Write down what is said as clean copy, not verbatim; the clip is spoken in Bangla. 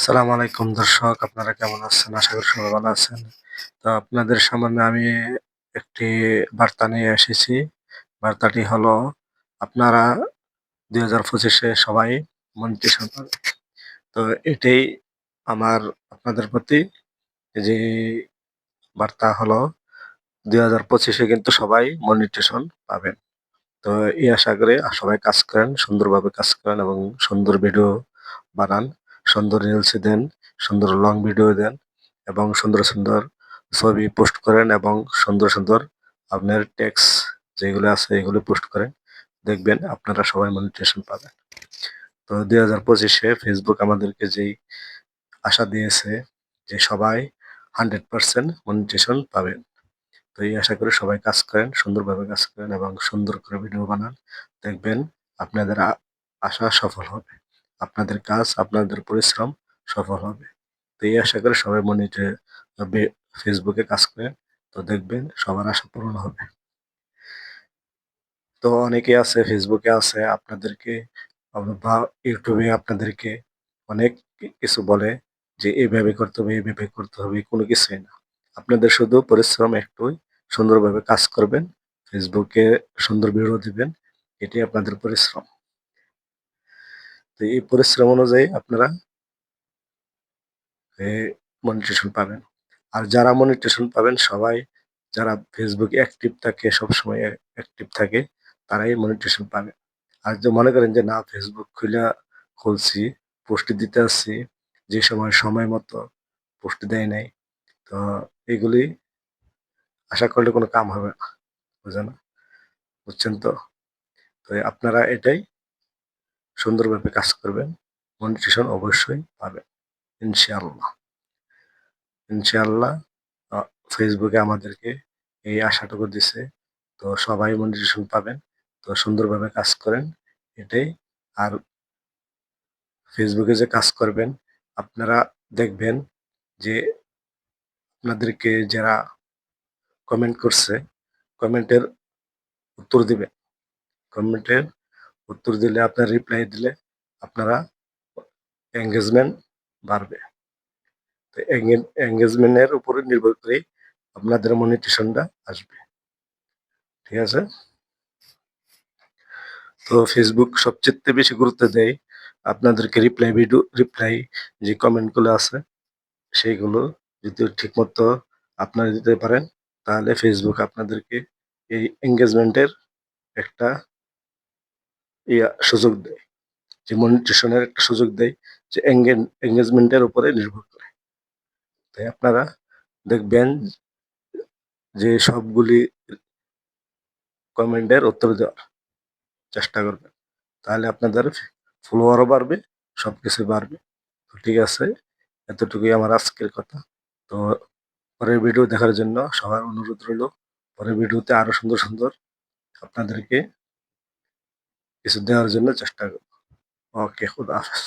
সালাম আলাইকুম দর্শক, আপনারা কেমন আছেন? আশা করি সবাই ভালো আছেন। তো আপনাদের সামনে আমি একটি বার্তা নিয়ে এসেছি। বার্তাটি হলো, আপনারা ২০২৫-এ সবাই মনিটাইজেশন পাবেন। তো এটাই আমার আপনাদের প্রতি যে বার্তা হলো, ২০২৫-এ কিন্তু সবাই মনিটাইজেশন পাবেন। তো এই আশা করে সবাই কাজ করেন, সুন্দরভাবে কাজ করেন এবং সুন্দর ভিডিও বানান, সুন্দর রিলস দেন, সুন্দর লং ভিডিও দেন এবং সুন্দর, সুন্দর ছবি পোস্ট করেন এবং সুন্দর, সুন্দর আপনার টেক্সট যেগুলো আছে এগুলো পোস্ট করেন। দেখবেন আপনারা সবাই মনিটাইজেশন পাবেন। তো ২০২৫-এ ফেসবুক আমাদেরকে যেই আশা দিয়েছে যে সবাই 100% মনিটাইজেশন পাবেন। তো এই আশা করে সবাই কাজ করেন, সুন্দরভাবে কাজ করেন এবং সুন্দর করে ভিডিও বানান। দেখবেন আপনাদের আশা সফল হবে। আপনাদের কাজ, আপনাদের পরিশ্রম সফল হবে। তো এই আশা করে সবাই বে ফেসবুকে কাজ করেন। তো দেখবেন সবার আশা পূরণ হবে। তো অনেকে আছে ফেসবুকে আছে আপনাদেরকে বা ইউটিউবে আপনাদেরকে অনেক কিছু বলে যে এইভাবে করতে হবে, এইভাবে করতে হবে, কোনো কিছুই না। আপনাদের শুধু পরিশ্রম একটুই, সুন্দরভাবে কাজ করবেন, ফেসবুকে সুন্দর ভিডিও দিবেন, এটাই আপনাদের পরিশ্রম। তো এই পরিশ্রম অনুযায়ী আপনারা মনিটাইজেশন পাবেন। আর যারা মনিটাইজেশন পাবেন সবাই যারা ফেসবুকে অ্যাক্টিভ থাকে, সবসময় অ্যাক্টিভ থাকে, তারাই মনিটাইজেশন পাবে। আর যে মনে করেন যে না ফেসবুক খুলছি, পোস্ট দিতে আসছি, যে সময় সময় মতো পোস্ট দেয় নাই, তো এগুলি আশা করলে কোনো কাম হবে না। বুঝেন? বুঝছেন তো? তো আপনারা এটাই সুন্দরভাবে কাজ করবেন, মনিটাইজেশন অবশ্যই পাবেন ইনশাআল্লাহ। ইনশাআল্লাহ আ ফেসবুকে আমাদেরকে এই আশাটুকু দিছে। তো সবাই মনিটাইজেশন পাবেন। তো সুন্দরভাবে কাজ করেন, এটাই। আর ফেসবুকে যে কাজ করবেন, আপনারা দেখবেন যে আপনাদেরকে যারা কমেন্ট করছে, কমেন্টের উত্তর দিবেন। কমেন্টের উত্তর দিলে, আপনার রিপ্লাই দিলে আপনারা এনগেজমেন্ট বাড়বে। তো এনগেজমেন্টের উপরে নির্ভর করে আপনাদের মনিটাইজেশনটা আসবে। ঠিক আছে? তো ফেসবুক সবচাইতে বেশি গুরুত্ব দেয় আপনাদেরকে রিপ্লাই যে কমেন্টগুলো আছে সেইগুলো যদি ঠিকমতো আপনারা দিতে পারেন, তাহলে ফেসবুক আপনাদেরকে এই এনগেজমেন্টের একটা সুযোগ দেয়। যে মনিটাইজেশনের একটা সুযোগ দেয়, যে এনগেজমেন্টের উপরে নির্ভর করে। তাই আপনারা দেখবেন যে সবগুলি কমেন্টের উত্তর দেওয়ার চেষ্টা করবেন। তাহলে আপনাদের ফলোয়ারও বাড়বে, সবকিছু বাড়বে। তো ঠিক আছে, এতটুকুই আমার আজকের কথা। তো পরের ভিডিও দেখার জন্য সবার অনুরোধ রইল। পরের ভিডিওতে আরো সুন্দর, সুন্দর আপনাদেরকে কিছু দেওয়ার জন্য চেষ্টা করব। ওকে, খুদা হাফেজ।